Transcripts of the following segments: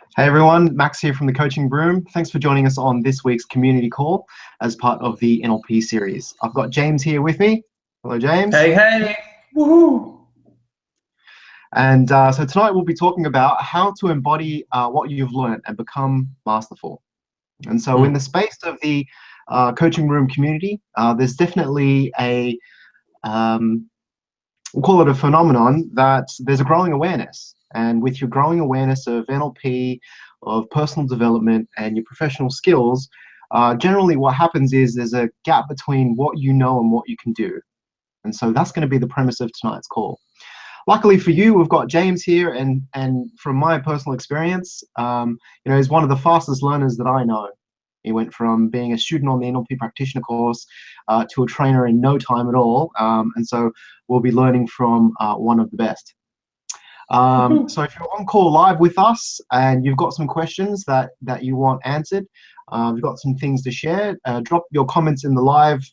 Hey everyone, Max here from the Coaching Room. Thanks for joining us on this week's community call as part of the NLP series. I've got James here with me. Hello, James. Hey, hey, woohoo! And so tonight we'll be talking about how to embody what you've learned and become masterful. And so in the space of the Coaching Room community, there's definitely we'll call it a phenomenon that there's a growing awareness. And with your growing awareness of NLP, of personal development, and your professional skills, generally what happens is there's a gap between what you know and what you can do. And so that's going to be the premise of tonight's call. Luckily for you, we've got James here, and from my personal experience, he's one of the fastest learners that I know. He went from being a student on the NLP practitioner course to a trainer in no time at all. And so we'll be learning from one of the best. So if you're on call live with us and you've got some questions that you want answered, you've got some things to share, drop your comments in the live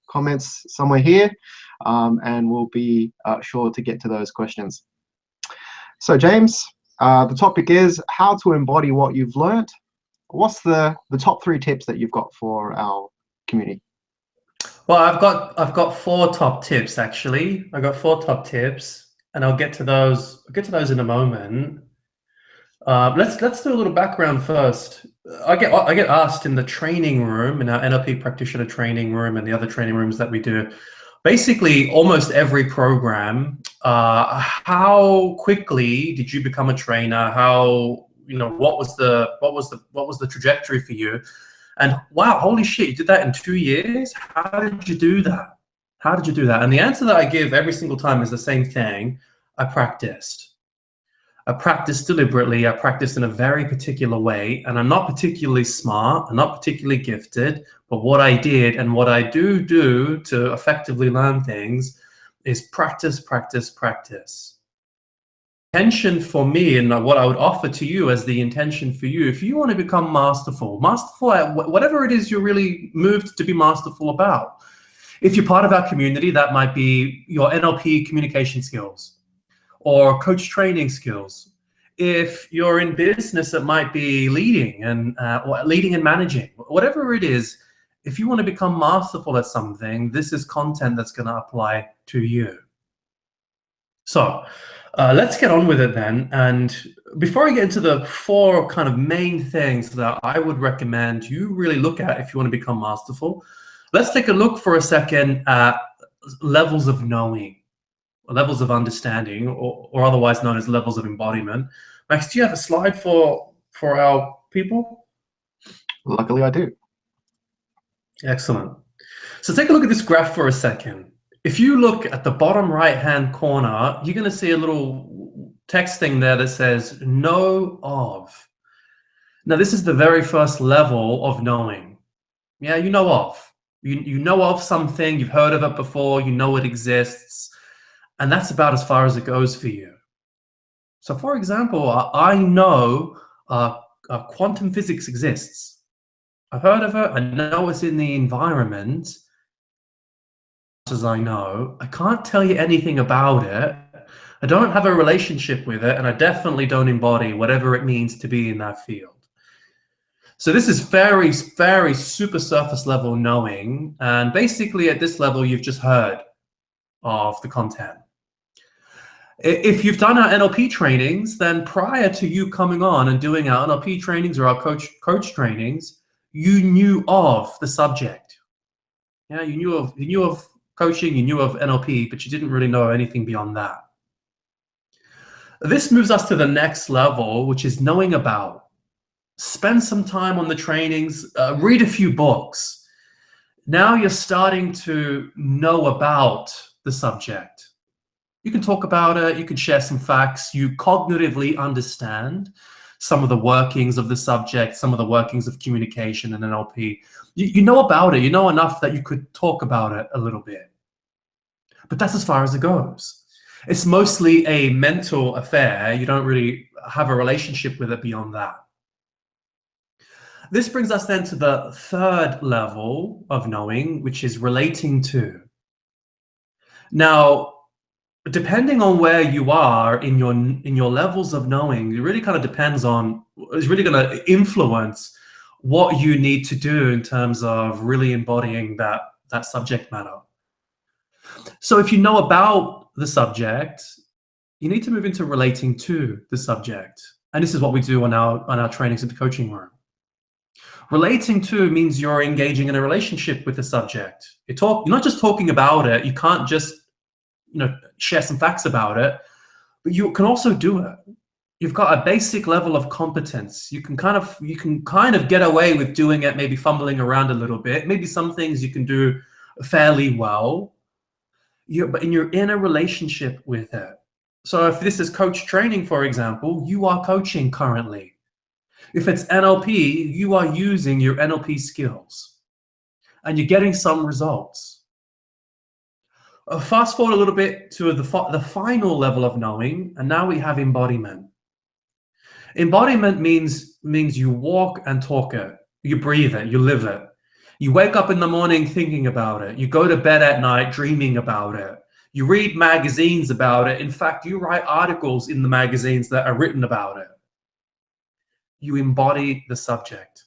comments somewhere here, and we'll be sure to get to those questions. So James, the topic is how to embody what you've learned. What's the top 3 tips that you've got for our community? Well, I've got 4 top tips actually. I've got 4 top tips, and I'll get to those. I'll get to those in a moment. Let's do a little background first. I get asked in the training room, in our NLP practitioner training room, and the other training rooms that we do. Basically, almost every program. How quickly did you become a trainer? What was the trajectory for you? And wow, holy shit, you did that in 2 years? How did you do that? How did you do that? And the answer that I give every single time is the same thing. I practiced. I practiced deliberately. I practiced in a very particular way. And I'm not particularly smart. I'm not particularly gifted. But what I did and what I do to effectively learn things is practice, practice, practice. Intention for me, and what I would offer to you as the intention for you, if you want to become masterful at whatever it is you're really moved to be masterful about. If you're part of our community, that might be your NLP communication skills or coach training skills. If you're in business, it might be leading and managing. Whatever it is, if you want to become masterful at something, this is content that's going to apply to you. So let's get on with it then. And before I get into the 4 kind of main things that I would recommend you really look at if you want to become masterful, let's take a look for a second at levels of knowing, levels of understanding, or otherwise known as levels of embodiment. Max, do you have a slide for our people? Luckily, I do. Excellent. So take a look at this graph for a second. If you look at the bottom right-hand corner, you're going to see a little text thing there that says know of. Now, this is the very first level of knowing. Yeah, you know of. You know of something, you've heard of it before, you know it exists, and that's about as far as it goes for you. So, for example, I know quantum physics exists. I've heard of it, I know it's in the environment. As I know, I can't tell you anything about it. I don't have a relationship with it, and I definitely don't embody whatever it means to be in that field. So this is very, very super surface level knowing, and basically at this level, you've just heard of the content. If you've done our NLP trainings, then prior to you coming on and doing our NLP trainings or our coach trainings, you knew of the subject. Yeah, you knew of coaching, you knew of NLP, but you didn't really know anything beyond that. This moves us to the next level, which is knowing about. Spend some time on the trainings, read a few books. Now you're starting to know about the subject. You can talk about it, you can share some facts, you cognitively understand some of the workings of the subject, some of the workings of communication and NLP. You know about it, you know enough that you could talk about it a little bit. But that's as far as it goes. It's mostly a mental affair. You don't really have a relationship with it beyond that. This brings us then to the 3rd level of knowing, which is relating to. Now, depending on where you are in your levels of knowing, it really kind of depends on, it's really going to influence what you need to do in terms of really embodying that subject matter. So if you know about the subject, you need to move into relating to the subject. And this is what we do on our trainings in the coaching room. Relating to means you're engaging in a relationship with the subject. You're not just talking about it. You can't just, share some facts about it, but you can also do it. You've got a basic level of competence. You can kind of get away with doing it, maybe fumbling around a little bit. Maybe some things you can do fairly well. But you're in a relationship with it. So if this is coach training, for example, you are coaching currently. If it's NLP, you are using your NLP skills and you're getting some results. Fast forward a little bit to the final level of knowing, and now we have embodiment. Embodiment means you walk and talk it, you breathe it, you live it. You wake up in the morning thinking about it. You go to bed at night dreaming about it. You read magazines about it. In fact, you write articles in the magazines that are written about it. You embody the subject.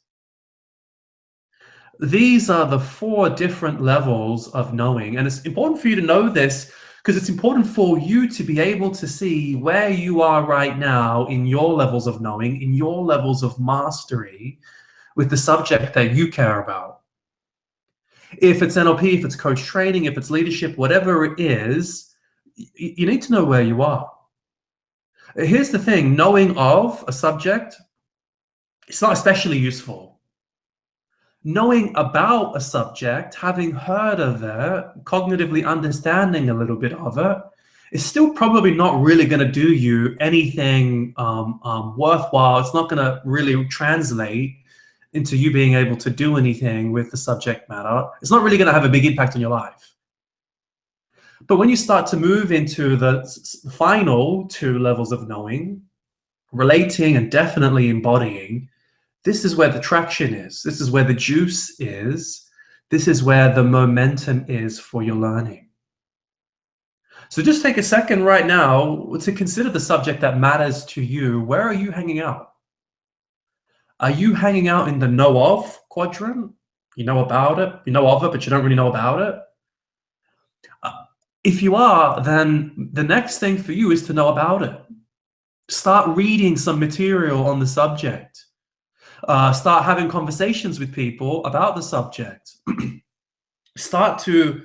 These are the 4 different levels of knowing, and it's important for you to know this because it's important for you to be able to see where you are right now in your levels of knowing, in your levels of mastery with the subject that you care about. If it's NLP, if it's coach training, if it's leadership, whatever it is, you need to know where you are. Here's the thing, knowing of a subject, it's not especially useful. Knowing about a subject, having heard of it, cognitively understanding a little bit of it, is still probably not really going to do you anything worthwhile. It's not going to really translate into you being able to do anything with the subject matter. It's not really going to have a big impact on your life. But when you start to move into the final 2 levels of knowing, relating and definitely embodying, this is where the traction is. This is where the juice is. This is where the momentum is for your learning. So just take a second right now to consider the subject that matters to you. Where are you hanging out? Are you hanging out in the know of quadrant? You know about it, you know of it, but you don't really know about it. If you are, then the next thing for you is to know about it. Start reading some material on the subject. Start having conversations with people about the subject. Start to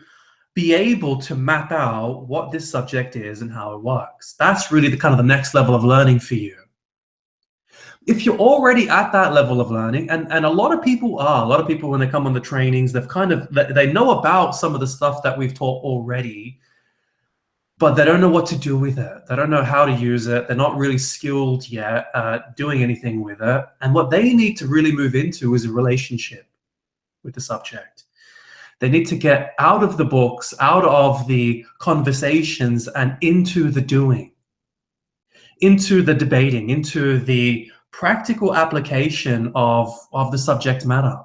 be able to map out what this subject is and how it works. That's really the kind of the next level of learning for you. If you're already at that level of learning, and a lot of people when they come on the trainings, they know about some of the stuff that we've taught already, but they don't know what to do with it. They don't know how to use it. They're not really skilled yet at doing anything with it. And what they need to really move into is a relationship with the subject. They need to get out of the books, out of the conversations, and into the doing, into the debating, into the practical application of the subject matter.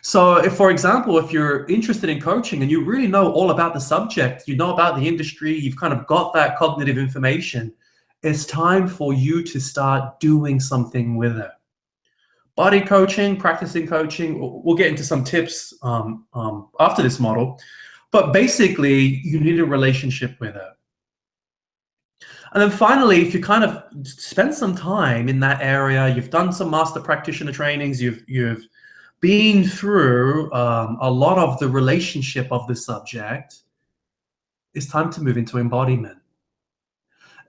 So if, for example, if you're interested in coaching and you really know all about the subject, you know about the industry, you've kind of got that cognitive information, it's time for you to start doing something with it. Body coaching, practicing coaching, we'll get into some tips after this model, but basically you need a relationship with it. And then finally, if you kind of spend some time in that area, you've done some master practitioner trainings, you've been through a lot of the relationship of the subject, it's time to move into embodiment.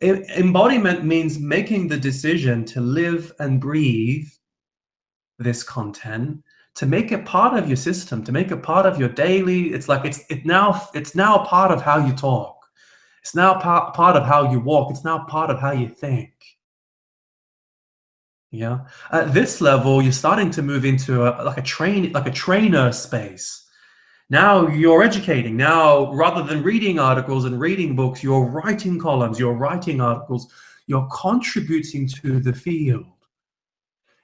Embodiment means making the decision to live and breathe this content, to make it part of your system, to make it part of your daily. It's now a part of how you talk. It's now part of how you walk. It's now part of how you think. Yeah. At this level, you're starting to move into like a trainer space. Now you're educating. Now, rather than reading articles and reading books, you're writing columns, you're writing articles, you're contributing to the field.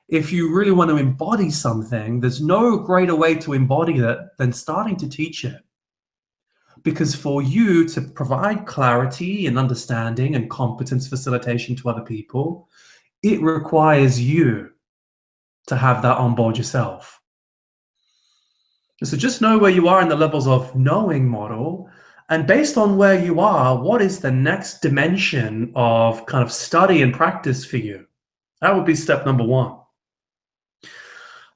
If you really want to embody something, there's no greater way to embody it than starting to teach it. Because for you to provide clarity and understanding and competence facilitation to other people, it requires you to have that on board yourself. So just know where you are in the levels of knowing model, and based on where you are, what is the next dimension of kind of study and practice for you? That would be step number one.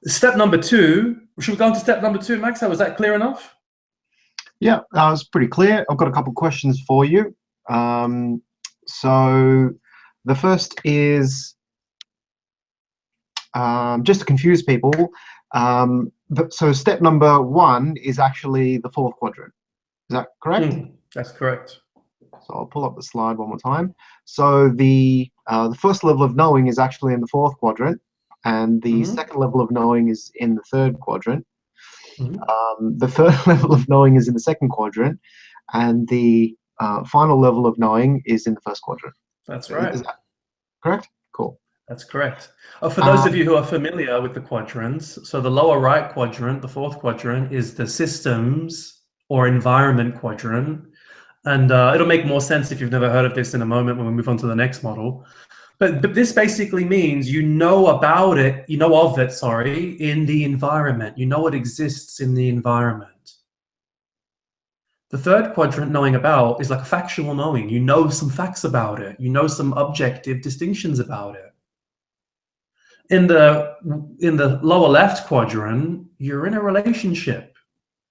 Step number two, should we go on to step number two, Max? Was that clear enough? Yeah, that was pretty clear. I've got a couple of questions for you. So the first is, just to confuse people, so step number one is actually the fourth quadrant. Is that correct? That's correct. So I'll pull up the slide one more time. So the first level of knowing is actually in the fourth quadrant, and the second level of knowing is in the third quadrant. The third level of knowing is in the second quadrant, and the final level of knowing is in the first quadrant. That's right. Is that correct? Cool. That's correct. For those of you who are familiar with the quadrants, so the lower right quadrant, the fourth quadrant, is the systems or environment quadrant. And it'll make more sense if you've never heard of this in a moment when we move on to the next model. But this basically means you know about it, you know of it, sorry, in the environment. You know it exists in the environment. The third quadrant, knowing about, is like a factual knowing. You know some facts about it. You know some objective distinctions about it. In the lower left quadrant, you're in a relationship.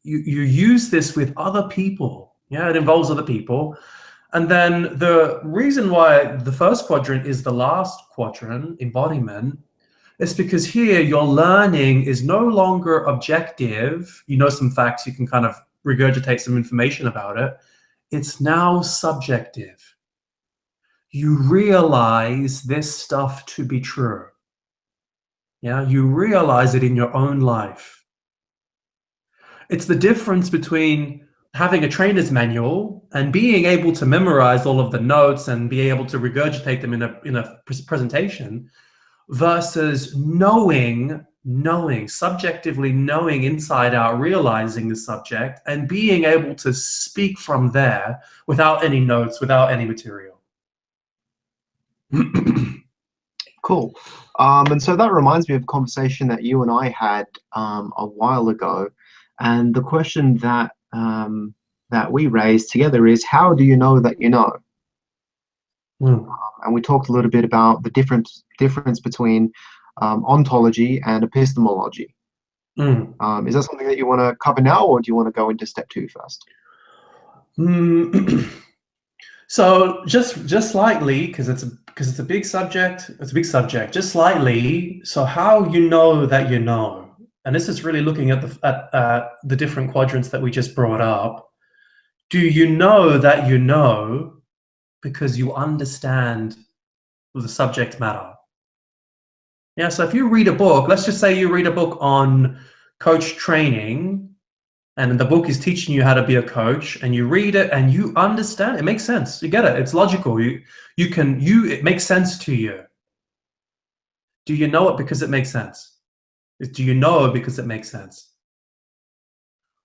You use this with other people. Yeah, it involves other people. And then the reason why the first quadrant is the last quadrant, embodiment, is because here your learning is no longer objective. You know some facts, you can kind of regurgitate some information about it. It's now subjective. You realize this stuff to be true. Yeah, you realize it in your own life. It's the difference between having a trainer's manual and being able to memorize all of the notes and be able to regurgitate them in a presentation versus knowing, subjectively knowing inside out, realizing the subject and being able to speak from there without any notes, without any material. Cool. And so that reminds me of a conversation that you and I had a while ago. And the question that that we raised together is, how do you know that you know? And we talked a little bit about the difference between ontology and epistemology. Is that something that you want to cover now, or do you want to go into step two first? So just slightly, because it's a big subject. It's a big subject. Just slightly. So how you know that you know, and this is really looking at the different quadrants that we just brought up. Do you know that you know because you understand the subject matter? Yeah. So if you read a book, let's just say you read a book on coach training, and the book is teaching you how to be a coach, and you read it and you understand, it makes sense. You get it. It's logical. It makes sense to you. Do you know it because it makes sense? Do you know it because it makes sense?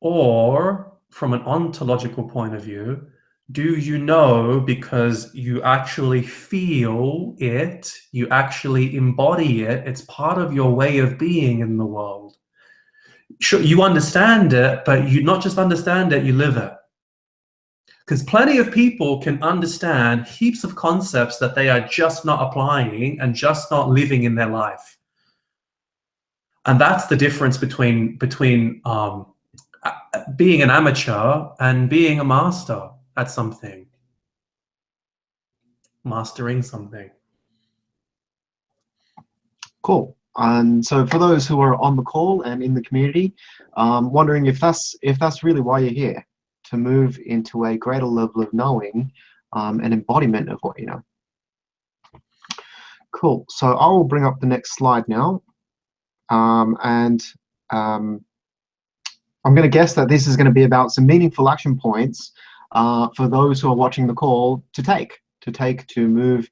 Or from an ontological point of view, do you know because you actually feel it, you actually embody it, it's part of your way of being in the world? Sure, you understand it, but you not just understand it, you live it. Because plenty of people can understand heaps of concepts that they are just not applying and just not living in their life. And that's the difference between being an amateur and being a master at something, mastering something. Cool. And so for those who are on the call and in the community, wondering if that's really why you're here, to move into a greater level of knowing, and embodiment of what you know. Cool. So I will bring up the next slide now, and I'm going to guess that this is going to be about some meaningful action points for those who are watching the call to move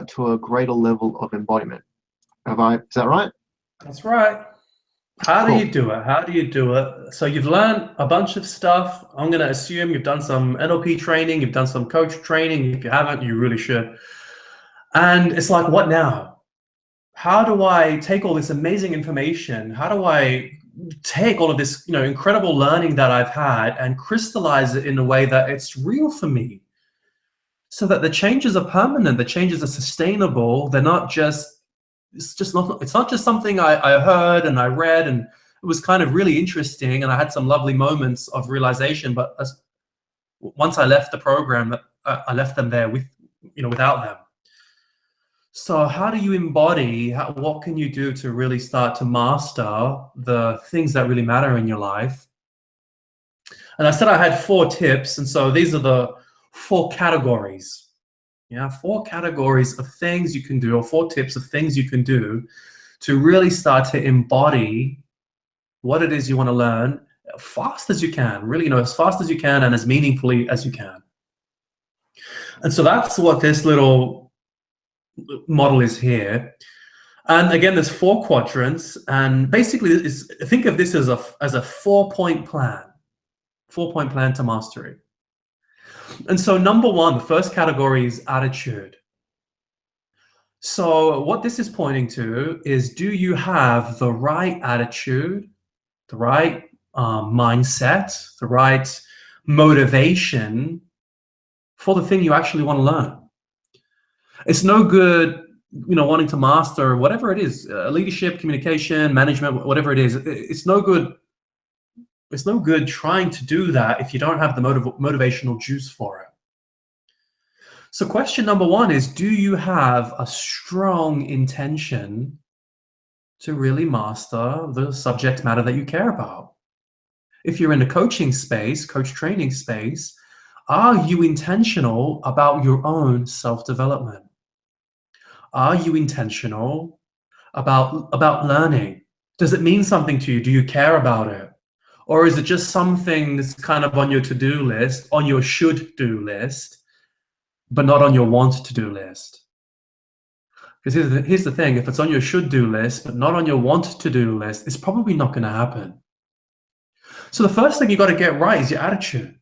to a greater level of embodiment. Is that right? That's right. How do Cool. you do it? How do you do it? So you've learned a bunch of stuff. I'm going to assume you've done some NLP training, you've done some coach training. If you haven't, you really should. And it's like, what now? How do I take all this amazing information? How do I take all of this, incredible learning that I've had and crystallize it in a way that it's real for me? So that the changes are permanent, the changes are sustainable. They're not just, it's not just something I heard and I read and it was kind of really interesting and I had some lovely moments of realization, but once I left the program, I left them there without them. So how do you embody, what can you do to really start to master the things that really matter in your life? And I said I had 4 tips, and so these are the 4 categories. Yeah, 4 categories of things you can do, or 4 tips of things you can do to really start to embody what it is you want to learn as fast as you can, really, as fast as you can and as meaningfully as you can. And so that's what this little model is here. And again, there's 4 quadrants, and basically think of this as a 4-point plan. 4-point plan to mastery. And so number 1, the first category is attitude. So what this is pointing to is, do you have the right attitude, the right mindset, the right motivation for the thing you actually want to learn? It's no good, wanting to master whatever it is, leadership, communication, management, whatever it is. It's no good. It's no good trying to do that if you don't have the motivational juice for it. So question number 1 is, do you have a strong intention to really master the subject matter that you care about? If you're in the coaching space, coach training space, are you intentional about your own self-development? Are you intentional about learning? Does it mean something to you? Do you care about it? Or is it just something that's kind of on your to-do list, on your should-do list, but not on your want-to-do list? Because here's the thing, if it's on your should-do list, but not on your want-to-do list, it's probably not going to happen. So the first thing you got to get right is your attitude.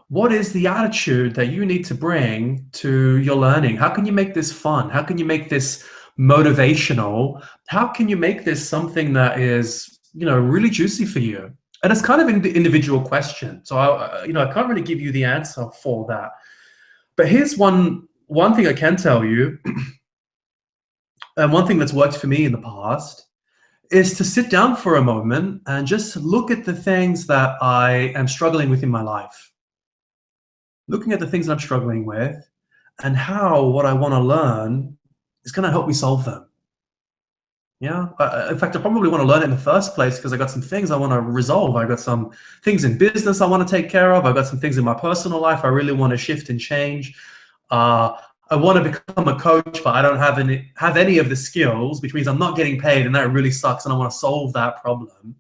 What is the attitude that you need to bring to your learning? How can you make this fun? How can you make this motivational? How can you make this something that is, really juicy for you? And it's kind of an individual question. So I can't really give you the answer for that. But here's one thing I can tell you, and one thing that's worked for me in the past, is to sit down for a moment and just look at the things that I am struggling with in my life. Looking at the things that I'm struggling with and how what I want to learn is going to help me solve them. Yeah. In fact, I probably want to learn it in the first place because I got some things I want to resolve. I got some things in business I want to take care of. I got some things in my personal life I really want to shift and change. I want to become a coach, but I don't have any of the skills, which means I'm not getting paid, and that really sucks, and I want to solve that problem.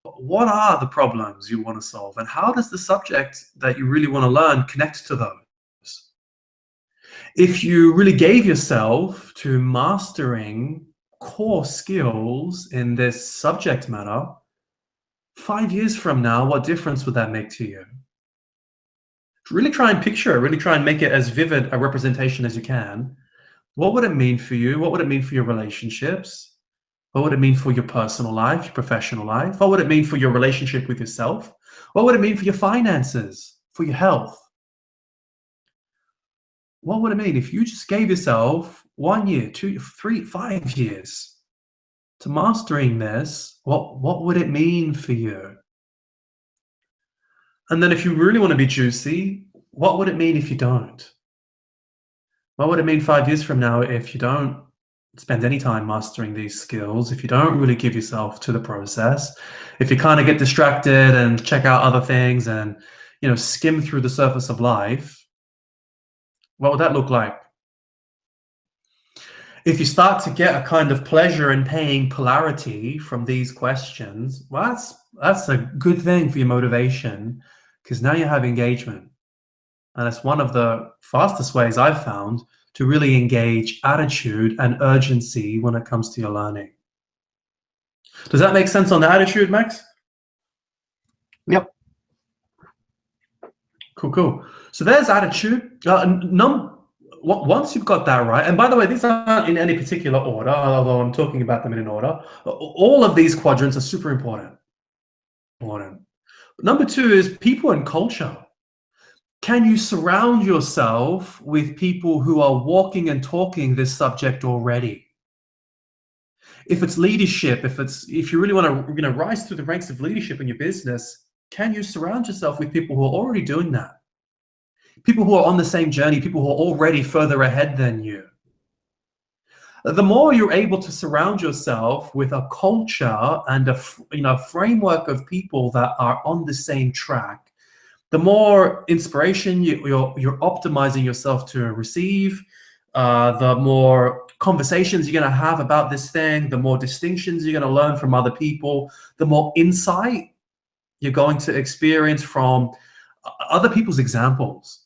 What are the problems you want to solve, and how does the subject that you really want to learn connect to those? If you really gave yourself to mastering core skills in this subject matter, 5 years from now, what difference would that make to you? Really try and picture it, really try and make it as vivid a representation as you can. What would it mean for you? What would it mean for your relationships? What would it mean for your personal life, your professional life? What would it mean for your relationship with yourself? What would it mean for your finances, for your health? What would it mean if you just gave yourself 1 year, 2, 3, 5 years to mastering this? What would it mean for you? And then if you really want to be juicy, what would it mean if you don't? What would it mean 5 years from now if you don't spend any time mastering these skills, if you don't really give yourself to the process, if you kind of get distracted and check out other things and, skim through the surface of life? What would that look like? If you start to get a kind of pleasure in paying polarity from these questions, well, that's a good thing for your motivation, because now you have engagement. And it's one of the fastest ways I've found to really engage attitude and urgency when it comes to your learning. Does that make sense on the attitude, Max? Yep. Cool. So there's attitude. Once you've got that right, and by the way, these aren't in any particular order, although I'm talking about them in an order. All of these quadrants are super important. Number two is people and culture. Can you surround yourself with people who are walking and talking this subject already? If it's leadership, if you really want to rise through the ranks of leadership in your business, can you surround yourself with people who are already doing that? People who are on the same journey, people who are already further ahead than you. The more you're able to surround yourself with a culture and a framework of people that are on the same track, the more inspiration you're optimizing yourself to receive, the more conversations you're going to have about this thing, the more distinctions you're going to learn from other people, the more insight you're going to experience from other people's examples.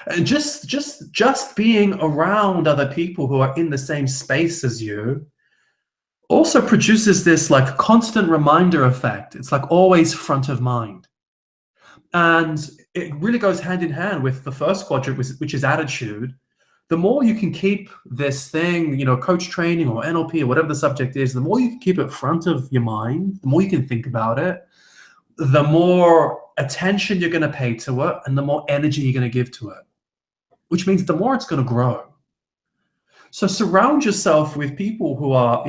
And just being around other people who are in the same space as you also produces this like constant reminder effect. It's like always front of mind. And it really goes hand in hand with the first quadrant, which is attitude. The more you can keep this thing, coach training or NLP or whatever the subject is, the more you can keep it front of your mind, the more you can think about it, the more attention you're going to pay to it, and the more energy you're going to give to it, which means the more it's going to grow. So surround yourself with people who are,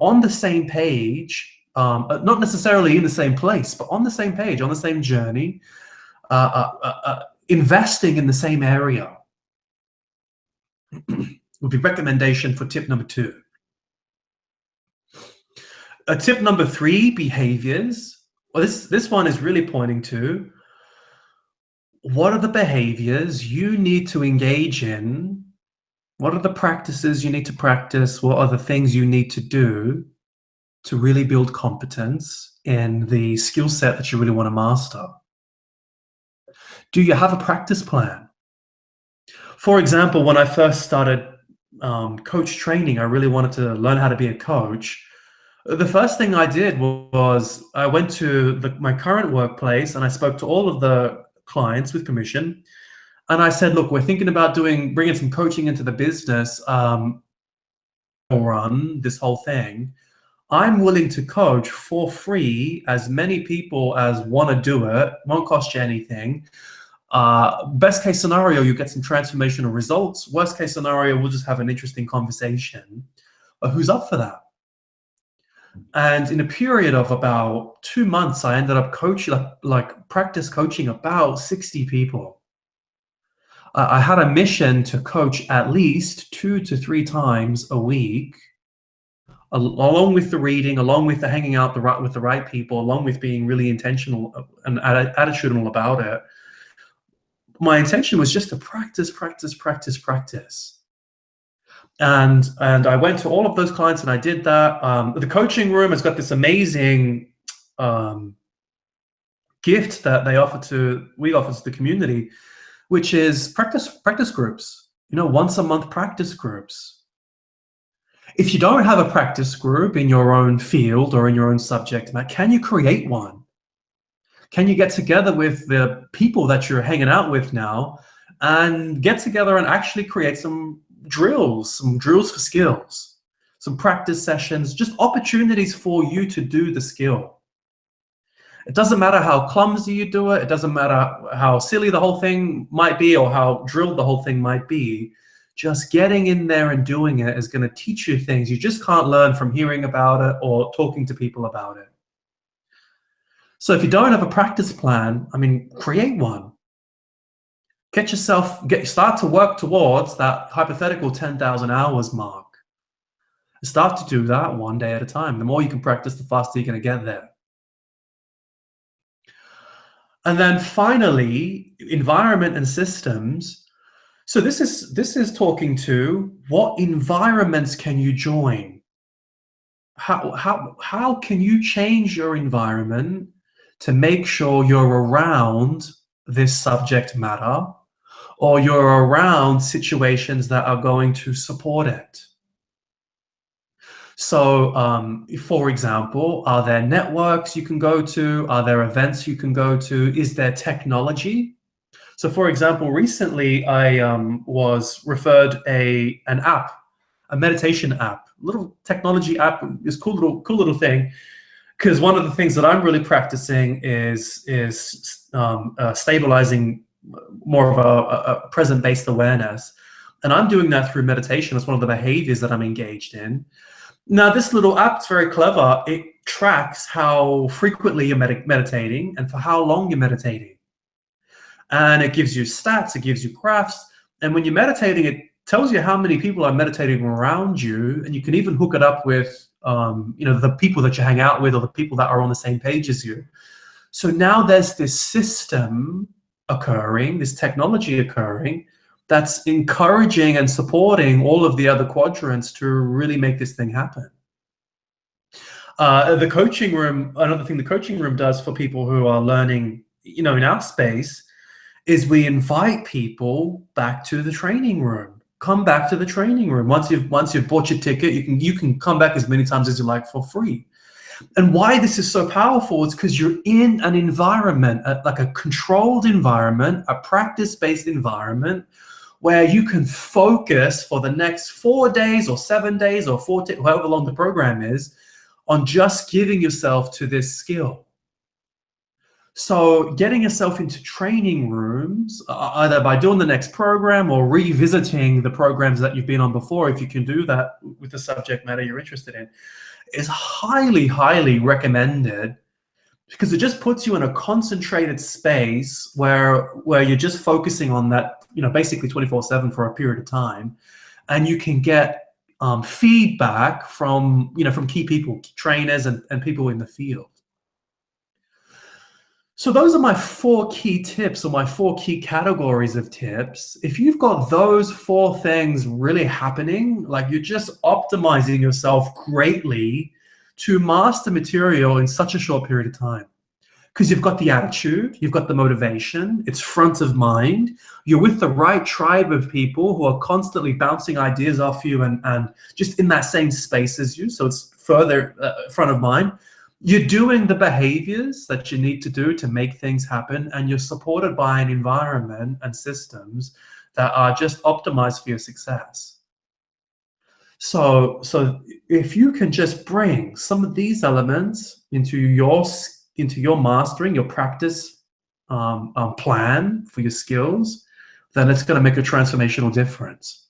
on the same page, not necessarily in the same place, but on the same page, on the same journey, investing in the same area would be recommendation for tip number 2. Tip number 3, behaviors. Well, this one is really pointing to what are the behaviors you need to engage in? What are the practices you need to practice? What are the things you need to do to really build competence in the skill set that you really want to master? Do you have a practice plan? For example, when I first started coach training, I really wanted to learn how to be a coach. The first thing I did was I went to my current workplace and I spoke to all of the clients with permission. And I said, look, we're thinking about bringing some coaching into the business, run this whole thing. I'm willing to coach for free as many people as want to do it. Won't cost you anything. Best case scenario, you get some transformational results. Worst case scenario, we'll just have an interesting conversation. Who's up for that? And in a period of about 2 months, I ended up coaching, practice coaching about 60 people. I had a mission to coach at least 2 to 3 times a week, along with the reading, along with the hanging out with the right people, along with being really intentional and attitudinal about it. My intention was just to practice. And I went to all of those clients and I did that. The coaching room has got this amazing gift that we offer to the community, which is practice groups, once a month practice groups. If you don't have a practice group in your own field or in your own subject matter, can you create one? Can you get together with the people that you're hanging out with now and get together and actually create some drills for skills, some practice sessions, just opportunities for you to do the skill? It doesn't matter how clumsy you do it. It doesn't matter how silly the whole thing might be or how drilled the whole thing might be. Just getting in there and doing it is going to teach you things you just can't learn from hearing about it or talking to people about it. So if you don't have a practice plan, create one. Start to work towards that hypothetical 10,000 hours mark. Start to do that one day at a time. The more you can practice, the faster you're going to get there. And then finally, environment and systems. So this is talking to what environments can you join? How can you change your environment to make sure you're around this subject matter, or you're around situations that are going to support it? So, for example, are there networks you can go to? Are there events you can go to? Is there technology? So, for example, recently I was referred an app, a meditation app, little technology app. It's cool little thing. Because one of the things that I'm really practicing is stabilizing more of a present-based awareness, and I'm doing that through meditation. It's one of the behaviors that I'm engaged in. Now, this little app's very clever. It tracks how frequently you're meditating and for how long you're meditating. And it gives you stats, it gives you graphs. And when you're meditating, it tells you how many people are meditating around you. And you can even hook it up with, the people that you hang out with or the people that are on the same page as you. So now there's this system occurring, this technology occurring, that's encouraging and supporting all of the other quadrants to really make this thing happen. The coaching room, another thing the coaching room does for people who are learning, in our space, is we invite people back to the training room. Come back to the training room. Once you've bought your ticket, you can come back as many times as you like for free. And why this is so powerful is because you're in an environment, like a controlled environment, a practice-based environment, where you can focus for the next 4 days or 7 days or 40, however long the program is, on just giving yourself to this skill. So getting yourself into training rooms, either by doing the next program or revisiting the programs that you've been on before, if you can do that with the subject matter you're interested in, is highly, highly recommended, because it just puts you in a concentrated space where you're just focusing on that, basically 24/7 for a period of time, and you can get feedback from key people, trainers, and people in the field. So those are my 4 key tips, or my 4 key categories of tips. If you've got those 4 things really happening, like you're just optimizing yourself greatly to master material in such a short period of time. Because you've got the attitude, you've got the motivation, it's front of mind, you're with the right tribe of people who are constantly bouncing ideas off you and just in that same space as you, so it's further front of mind. You're doing the behaviors that you need to do to make things happen, and you're supported by an environment and systems that are just optimized for your success. So if you can just bring some of these elements into your mastering, your practice plan for your skills, then it's going to make a transformational difference.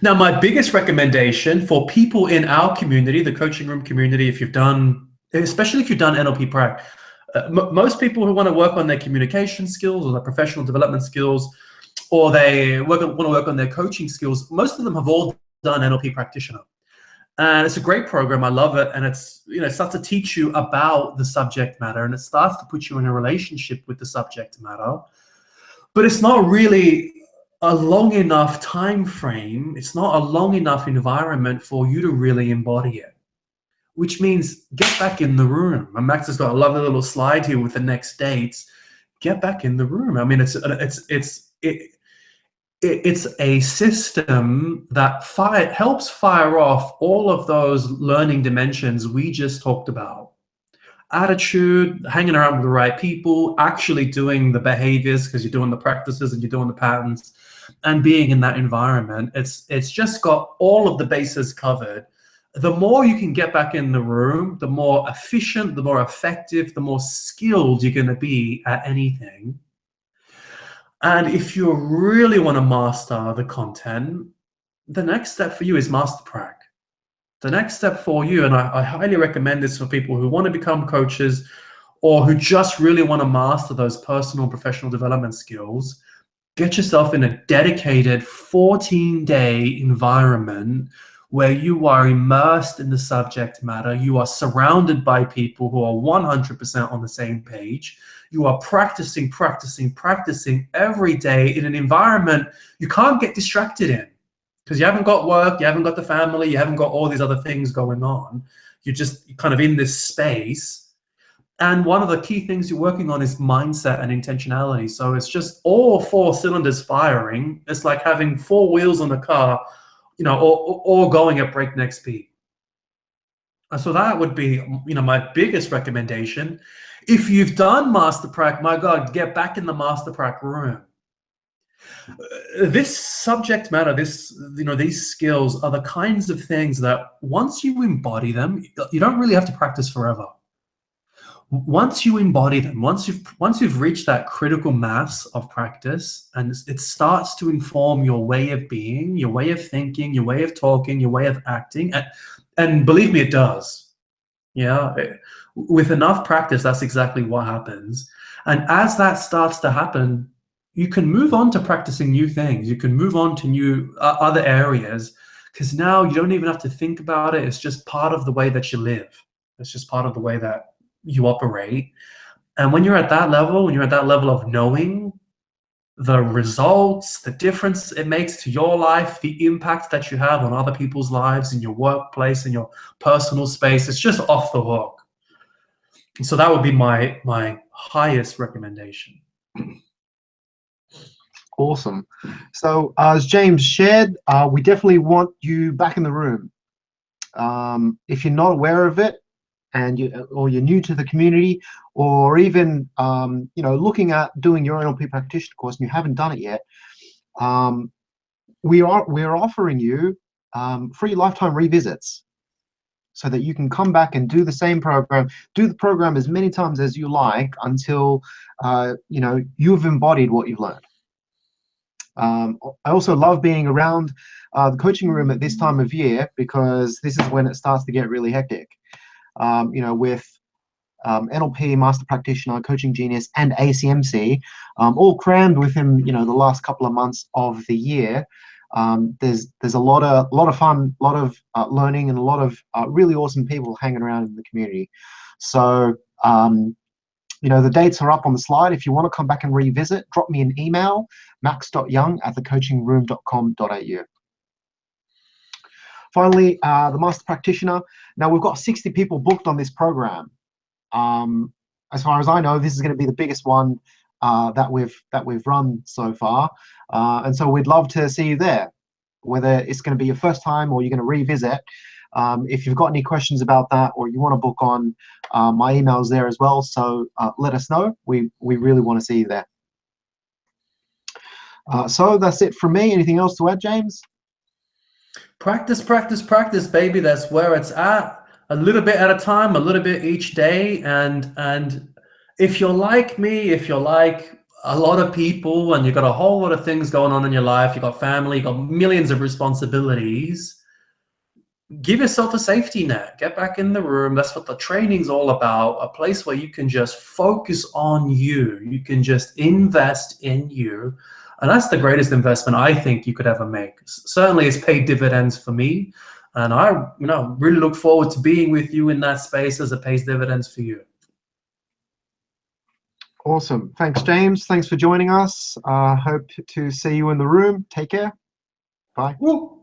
Now, my biggest recommendation for people in our community, the coaching room community, especially if you've done NLP prac, most people who want to work on their communication skills or their professional development skills, or they want to work on their coaching skills, most of them have all done NLP practitioner. And it's a great program. I love it. And it starts to teach you about the subject matter, and it starts to put you in a relationship with the subject matter. But it's not really a long enough time frame. It's not a long enough environment for you to really embody it, which means get back in the room. And Max has got a lovely little slide here with the next dates. Get back in the room. I mean, it's a system that helps fire off all of those learning dimensions we just talked about. Attitude, hanging around with the right people, actually doing the behaviors because you're doing the practices and you're doing the patterns, and being in that environment. It's just got all of the bases covered. The more you can get back in the room, the more efficient, the more effective, the more skilled you're going to be at anything. And if you really want to master the content, the next step for you is master prac. The next step for you, and I highly recommend this for people who want to become coaches or who just really want to master those personal and professional development skills, get yourself in a dedicated 14-day environment where you are immersed in the subject matter. You are surrounded by people who are 100% on the same page. You are practicing every day in an environment you can't get distracted in, because you haven't got work, you haven't got the family, you haven't got all these other things going on. You're just kind of in this space. And one of the key things you're working on is mindset and intentionality. So it's just all 4 cylinders firing. It's like having 4 wheels on a car, all going at breakneck speed. So that would be, my biggest recommendation. If you've done master prac, my God, get back in the master prac room. This subject matter, these skills are the kinds of things that once you embody them, you don't really have to practice forever. Once you embody them, once you've reached that critical mass of practice, and it starts to inform your way of being, your way of thinking, your way of talking, your way of acting, and believe me, it does. With enough practice, that's exactly what happens. And as that starts to happen, you can move on to practicing new things. You can move on to new other areas, because now you don't even have to think about it. It's just part of the way that you live. It's just part of the way that you operate. And when you're at that level, of knowing the results, the difference it makes to your life, the impact that you have on other people's lives, in your workplace, in your personal space, it's just off the hook. So that would be my highest recommendation. Awesome. So as James shared, we definitely want you back in the room. If you're not aware of it, and you're new to the community, or even looking at doing your NLP practitioner course and you haven't done it yet, we're offering you free lifetime revisits, so that you can come back and do the same program, do the program as many times as you like, until you've embodied what you've learned. I also love being around the coaching room at this time of year, because this is when it starts to get really hectic. With NLP, Master Practitioner, Coaching Genius, and ACMC, all crammed within the last couple of months of the year. There's a lot of fun, a lot of learning, and a lot of really awesome people hanging around in the community. So the dates are up on the slide. If you want to come back and revisit, drop me an email, max.young@thecoachingroom.com.au. Finally, the Master Practitioner. Now, we've got 60 people booked on this program. As far as I know, this is going to be the biggest one that we've run so far, and so we'd love to see you there, whether it's going to be your first time or you're going to revisit. If you've got any questions about that, or you want to book on, my email's there as well, so let us know. We really want to see you there. So that's it from me. Anything else to add, James? Practice, practice, practice, baby. That's where it's at. A little bit at a time, a little bit each day. And if you're like me, if you're like a lot of people, and you've got a whole lot of things going on in your life, you've got family, you've got millions of responsibilities, give yourself a safety net. Get back in the room. That's what the training's all about. A place where you can just focus on you. You can just invest in you. And that's the greatest investment I think you could ever make. Certainly it's paid dividends for me. And I really look forward to being with you in that space as it pays dividends for you. Awesome. Thanks, James. Thanks for joining us. Hope to see you in the room. Take care. Bye. Woo.